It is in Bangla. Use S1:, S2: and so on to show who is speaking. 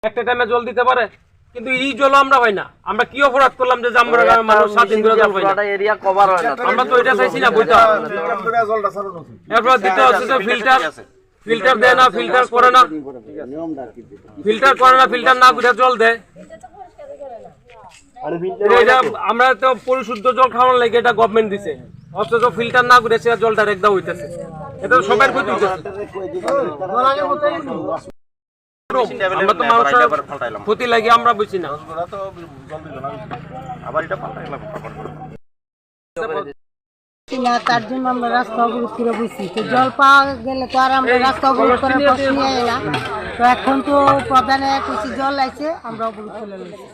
S1: একটা টাইমে জল দিতে পারে, কিন্তু এই জল আমরা পাই না। আমরা কি অপরাধ করলাম যে আমরা গ্রামের মানুষ 7 দিন ধরে জল পাই না? এরিয়া কভার হয় না, আমরা তো এটা চাইছি না। বইটা এরপর দিতে হচ্ছে যে ফিল্টার দেয় না, ফিল্টার করে না, ফিল্টার না করে জল দেয়। আমরা তো পরিশুদ্ধ জল খাওয়ার লাগে এটা গভর্নমেন্ট দিছে, অথচ ফিল্টার না করে সে জল ডাইরেক্ট দেওয়া হইতেছে। এটা তো সবার ক্ষতি হইতেছে। আমরা তো মানুষের ক্ষতি লাগে আমরা বুঝি না।
S2: তার জন্য আমরা রাস্তা অবরোধ করে বসছি। তো জল পাওয়া গেলে তো আর আমরা রাস্তা অবরোধ করার প্রশ্ন নিয়ে এলাম। তো এখন তো প্রধানে কিছু জল আছে, আমরা অবরোধ করে নিয়েছি।